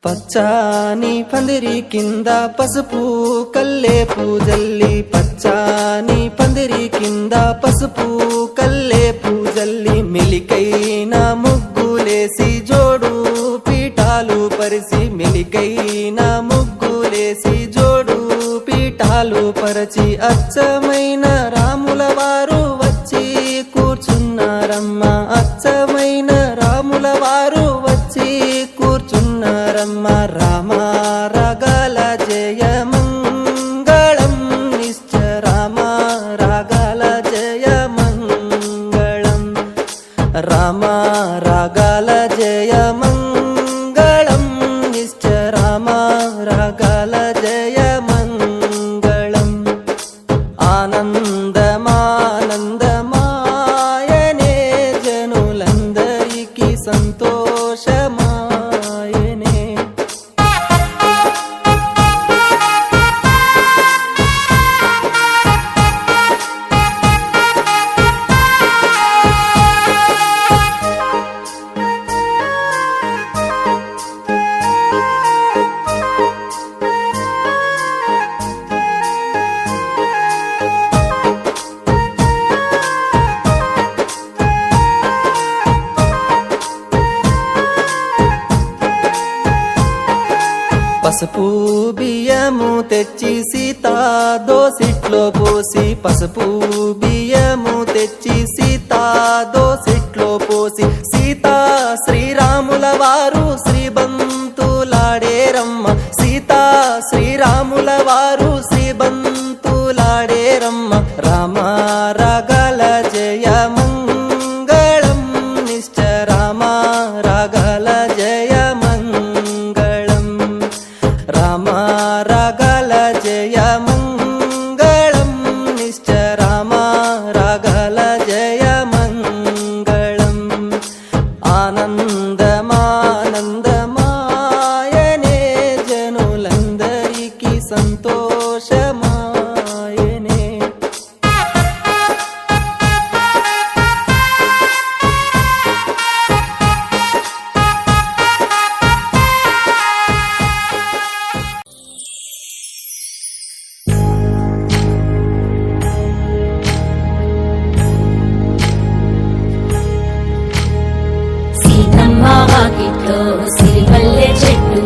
పచ్చాని పందిరి కింద పసుపు కల్లే పూజల్లి, పచ్చాని పందిరి కింద పసుపు కల్లే పూజల్లి, మెలికైన ముగ్గులేసి జోడు పీఠాలు పరిసి, మెలికైన ముగ్గులేసి జోడు పీఠాలు పరచి, అచ్చమైన రాముల వారు వచ్చి కూర్చున్నారమ్మ, అచ్చమైన రాముల వారు వచ్చి కూర్చున్నారమ్మ. రామ రాగాల జయ మంగళం నిశ్చ, రామ రాగాల జయ మంగళం, రామ రాగాల జయ మంగళం నిశ్చ, రామ రాగాల జయ మంగళం. ఆనందమానందమాయనే జనులందరికీ సంతోషమాయనే. పసుపు బియ్యము తెచ్చి సీతా దోసిట్లో పోసి, పసుపు బియ్యము తెచ్చి సీతా దోసిట్లో పోసి, సీతా శ్రీరాముల వారు శ్రీబంతులాడేరమ్మ, సీతా శ్రీరాముల వారు శ్రీబంతులాడేరమ్మ. రామ రాగాల జయ మంగళం నిశ్చ, రామ రాగాల జయ మంగళం, రామ రాగాల జయ మంగళం నిశ్చ, రామ రాగాల జయ మంగళం. ఆనందమానందమాయనే జనులందరికీ సంతోషమాయనే. వాకిట్లో సిరిమల్లె చెట్టు,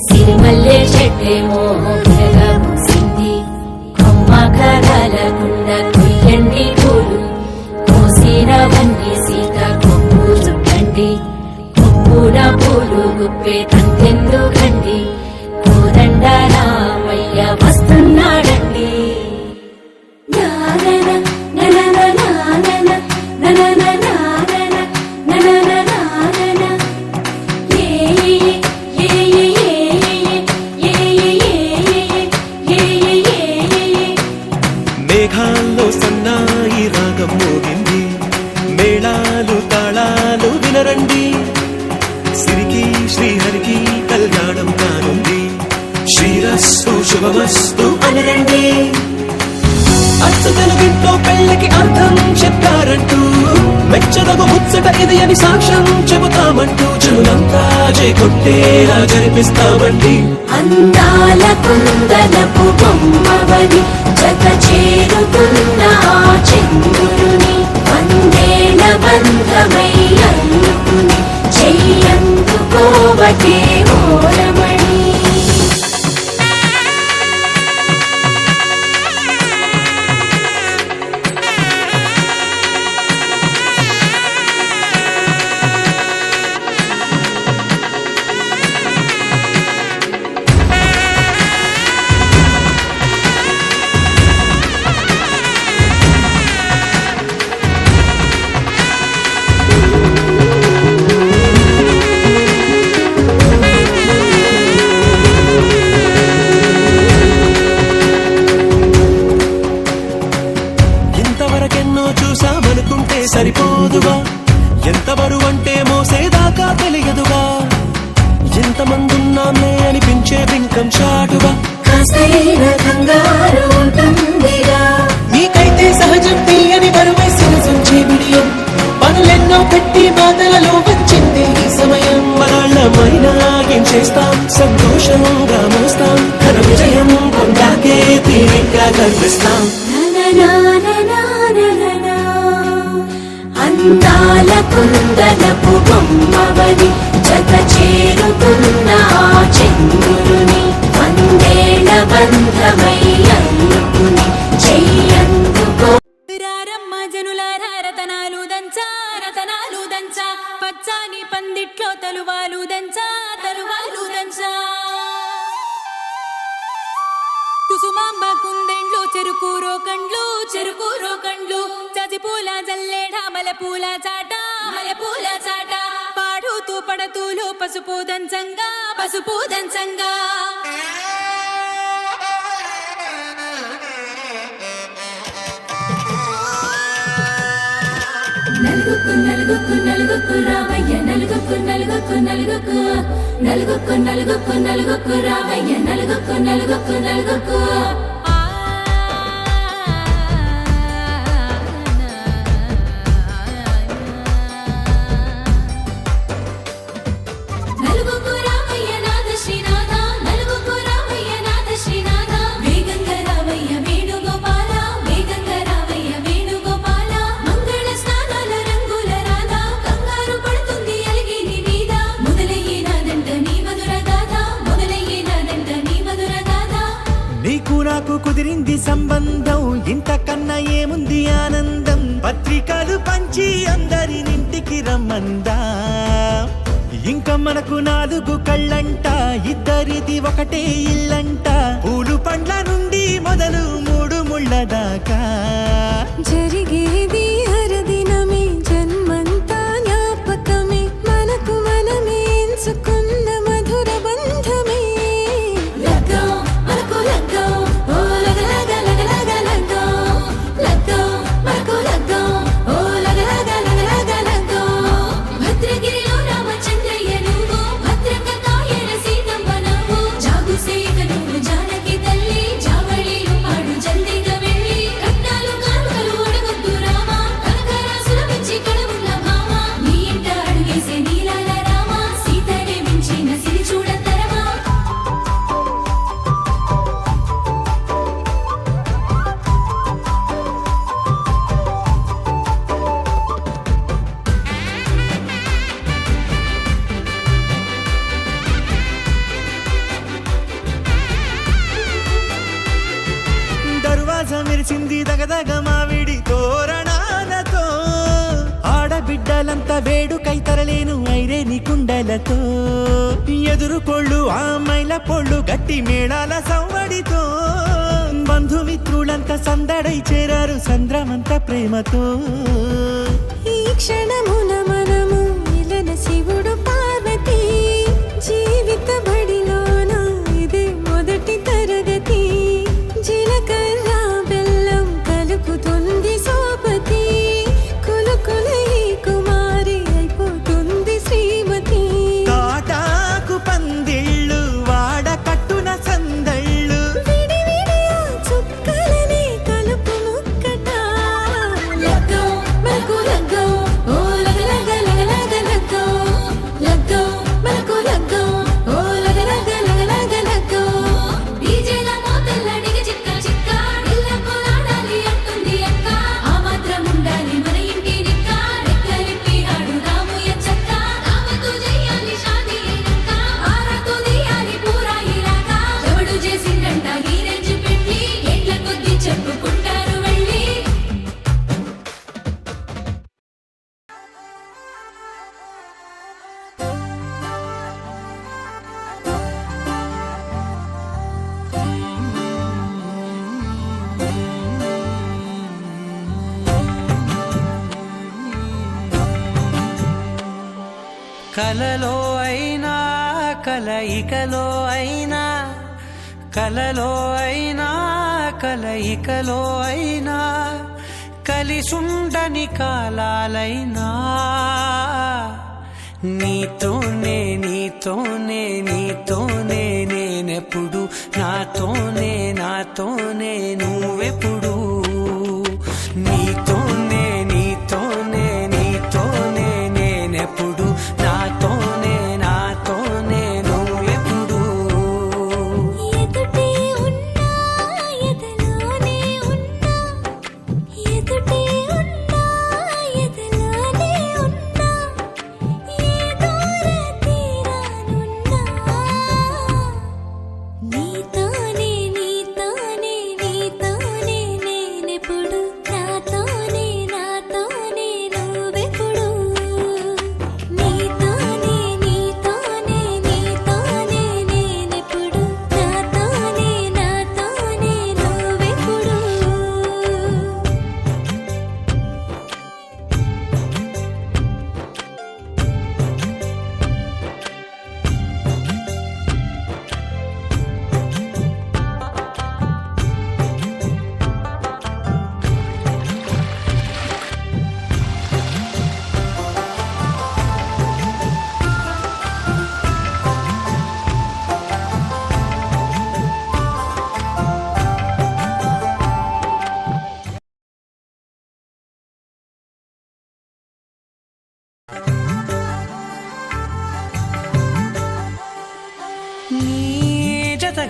సిరిమల్లె చెట్టేమో విరగా పూసింది, కొమ్మ కదలకుండా కొయ్యండి పూలు, కోసినవన్నీ సీత కొప్పు చుట్టండి, కొప్పున పూలు గుప్పే తంతెందుకండి, కోదండ రామయ్య వస్తున్నాడండి. నానన ననన నానన ననన నానన ననన నానన మేఘాల్లో సన్నాయి రాగం మోగింది, మేళాలు తాళాలు వినరండి, సిరికి శ్రీహరికి కళ్యాణం కానుంది, శ్రీరస్తు శుభమస్తు అనరండి. అచ్చు తెలుగింట్లో పెళ్లికి అర్థం చెప్పారంటూ, మెచ్చదగు ముచ్చట ఇది అని సాక్ష్యం చెబుతామంటూ, జనులంతా జై కొట్టేలా జరిపిస్తామండి. అందాల కుందనపు బొమ్మవని జత చేరుతున్న ఆ చంద్రుని, వందేల బంధమై అల్లుకుని చెయ్యందుకోవటే ఓరమణి. చూసామనుకుంటే సరిపోదుగా, ఎంత బరువంటే మోసేదాకా తెలియదుగా, ఎంతమందున్నామే అనిపించే బింకం చాటుగా, మీకైతే సహజం తీయని బరువై సిరసుంచే బిడియం, పనులెన్నో పెట్టి బాధలలో వచ్చింది ఈ సమయం. మనాళ్ళమైనా ఏం చేస్తాం సంతోషంగా మోస్తాం ఘన విజయం పొందాకే తీరిగ్గా కనిపిస్తాం అందాల కుందనపు బొమ్మవని జత చేరుతున్న ఆ చంద్రుని వందేళ్ల బంధమై అల్లుకుని చెయ్యందుకో రారమ్మ జనులారా రతనాలు దంచా రతనాలు దంచా పచ్చాని పందిట్లో తలువాలు దంచా తలువాలు దంచా కుసుమాంబ కుందెండ్లు చెరుకు రోకండ్లు చజిపూల జల్లేడ మలపూల చాట పాడుతూ పడతూలు పసుపు దంచంగా నలుగుకు రావయ్య నలుగుకు రావయ్య నలుగుకు నలుగుకు రావయ్య నాద శ్రీనాథ నలుగుకు రావయ్య నాద శ్రీనాథ వేగంగా రావయ్య వేణుగోపాల మంగళ స్నానాల రంగుల రాధ కంగారు పడుతుంది అలిగి నీ మీద మొదలయ్యేనాదంట నీ మధుర గాథ నీకు నాకు కుదిరింది సంబంధం ఇంతకన్నా ఏముంది ఆనందం పత్రికలు పంచి అందరినింటికి రమ్మందా ఇంకా మనకు 4 కళ్ళంట ఇద్దరిది ఒకటే ఇల్లంట పూలు పండ్ల నుండి మొదలు 3 ముళ్ళ దాకా జరిగేది హరదినమే జన్మంతా జ్ఞాపకమే మనకు మనమే ఎంచుకున్న మధుర బంధమే లగ్గం మనకు లగ్గం ఓ లగ లగ్గం మనకు లగ్గం ఓ లగ లగ్గం భద్రగిరిలో రామచంద్రయ్య నువ్వు భద్రంగా కాయన సీతమ్మ నువ్వు జాగు సేక నువ్వు జానకి తల్లి జావళీలు పాడు జల్దిగా వెళ్ళి కట్నాలు కానుకలు అడగొద్దు రామా కనకరాసుల మించి కడవున్న భామ నీ ఇంట అడుగేసే నీలాల రామ సీతనే మించిన సిరి చూడతరమా దర్వాజా మెరిసింది దగదగ మావిడి తోరణాలతో ఆడబిడ్డలంతా వేడుకై తరలేను ఐరేని కుండలతో ఎదురుకోళ్ళు ఆ మైల పొళ్ళు గట్టి మేళాల సవ్వడితో బంధుమిత్రులంతా సందడై చేరారు సంద్రమంత ప్రేమతో ఈ క్షణమున మనము ఇలన శివుడు పార్వతి జీవిత బడిలోన ఇదే మొదటి తరగతి జీలకర్ర బెల్లం కలుపుతుంది సోపతి కులుకులై కుమారి అయిపోతుంది శ్రీమతి తాటాకు పందిళ్ళు వాడ కట్టున సందళ్ళు విడివిడియా చుక్కలనే కలుపు ముక్కట లగ్గం మనకు లగ్గం ఓ లగ లగ్గం మనకు లగ్గం ఓ లగ లగ్గం డీజేల మోతల్ల డిగ చిక్క ఇళ్ళకు ఆడాలి అంటుంది అక్క ఆ మాత్రం ఉండాలి మన ఇంటి నిక్క రెక్కలిప్పి ఆడు రాము ఎంచక్క రామతో చెయ్యాలి షాదీ అయినక్క ఆరతో తీయాలి పూరాయిలాగా ఎవడు చేసిందంట ఈ రేంజ్ పెట్టి ఎట్ల కొద్ది చెప్పుకుంటారు వెళ్ళి కలలో అయినా కలయికలో అయినా కలలో అయినా కలయికలో అయినా కలిసుండని కాలాలైనా నీతోనే నీతోనే నీతోనే నేనెప్పుడు నాతోనే నాతోనే నువ్వెప్పుడు నీతోనే నీతోనే నీతోనే నేనెప్పుడు నాతోనే నాతోనే నువ్వు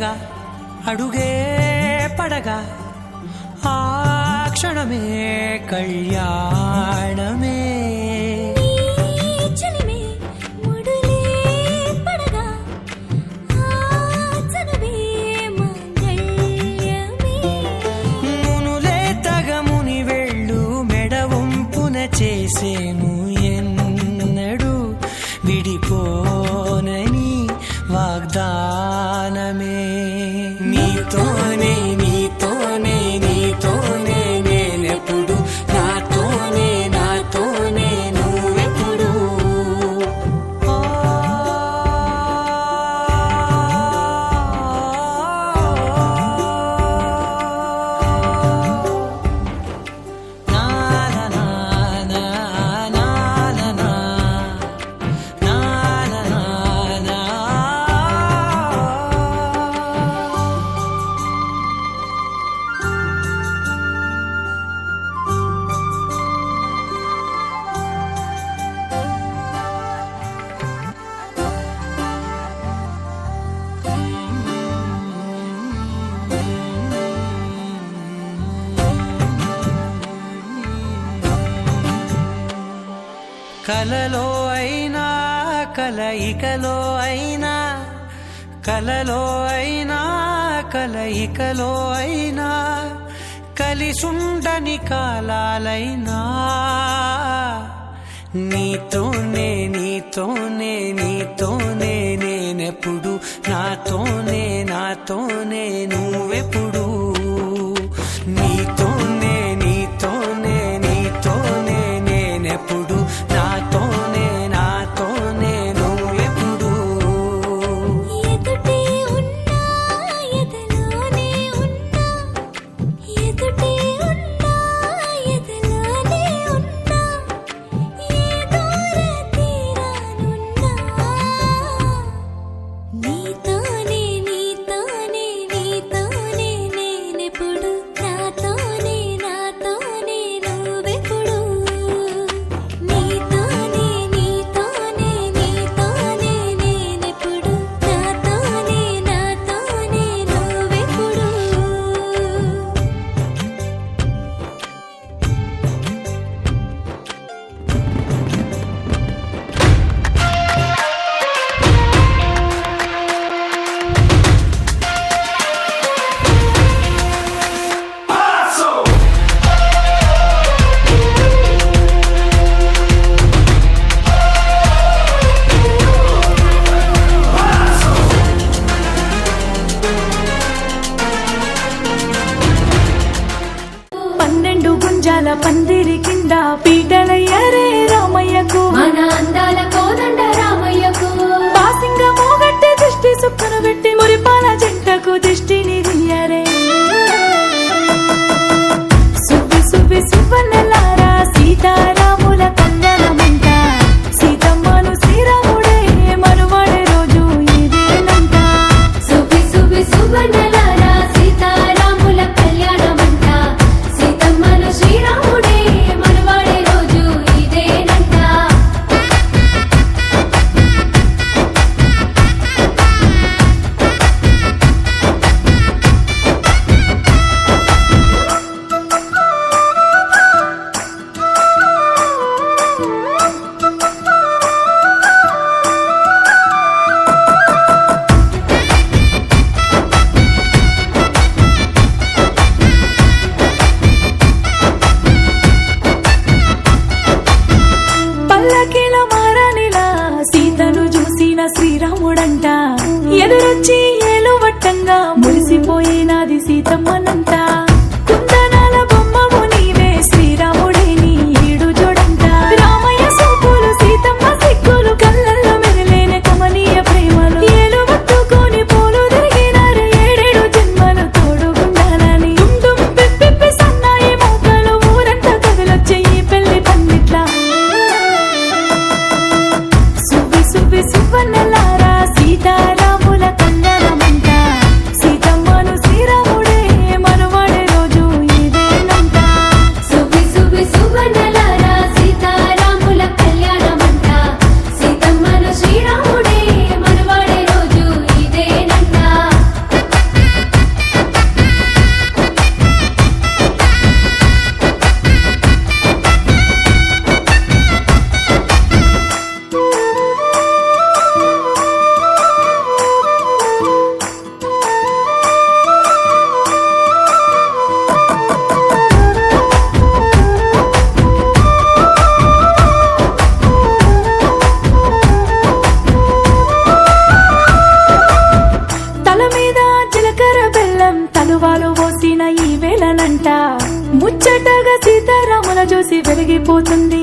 పడగా అడుగే పడగా ఆ క్షణమే కళ్యాణమే చలిమే ముడులే పడగా ఆచనమే మంగళ్యమే మునులే తగముని వెళ్ళు మెడవంపున చేసేను ఎన్నడు విడిపోనని వాగ్దానమే నీతోనే నీతోనే నీతోనే నేనెప్పుడు నాతోనే నాతోనే నువ్వెప్పుడు నా నా నా నా నా నా నా నా. కలలో అయినా కలయికలో అయినా కలలో అయినా కలయికలో అయినా కలిసుండని కాలాలైనా నీతోనే నీతోనే నీతోనే నేనెప్పుడు నాతోనే నాతోనే నువ్వెప్పుడు నీతోనే నీతోనే నీతోనే నేనెప్పుడు నాతోనే నాతోనే నువ్వెప్పుడు ఎదుటే ఉన్నా ఎదలోనే ఉన్నా ఎదుటే ఉన్నా ఎదలోనే ఉన్నా ఏ దూర తీరానున్నా నీతోనే నీతోనే నీతోనే నేనెప్పుడు నాతోనే నాతోనే నువ్వెప్పుడు నీతోనే నీతోనే నీతోనే నేనెప్పుడు నాతోనే నాతోనే నువ్వెప్పుడు పన్నెండు గుంజాల పందిరి కింద పీటలయ్యారే రామయ్యకు మన అందాల కోదండ రామయ్యకు పాసింగ మోగట్టి దిష్టి సుక్కను పెట్టి మురిపాల జంటకు దిష్టిని దియ్యారే సువ్వి సువ్వి సువ్వన్నెలారా సీతారాముల కళ్యాణమంట సీతమ్మను శ్రీరాముడే మనువాడే రోజు ఇదేనంట సుబ్బి సుబ్బి సుబ్బన్నలారా సీతారాముల కళ్యాణమంట సీతమ్మను శ్రీరాముడే మనవాడే రోజు ఇదేనంట పల్లకిల మారానిలా సీతను చూసిన శ్రీరాముడంట ఎదురొచ్చి ఏలువట్టంగా మురిసిపోయినాది సీతమ్మనంట కుందనాల బొమ్మవు నీవే శ్రీరాముడే నీ ఈడు జోడంట రామయ్య సూపులు సీతమ్మ సిగ్గులు కళ్ళల్లో మెదిలేని కమనీయ ప్రేమలు ఏలు పట్టుకొని పూలు తిరిగినారు ఏడేడు జన్మలు తోడుగుండాలని డుమ్ పిప్పి సన్నాయి మోకలు ఊరంతా కదిలొచ్చే ఈ పెళ్లి పందిట్లా సువ్వి సువ్వి సువ్వన్నెలారా సీతారాముల కళ్యాణమంట సీతమ్మను చూసి వెలిగిపోతుంది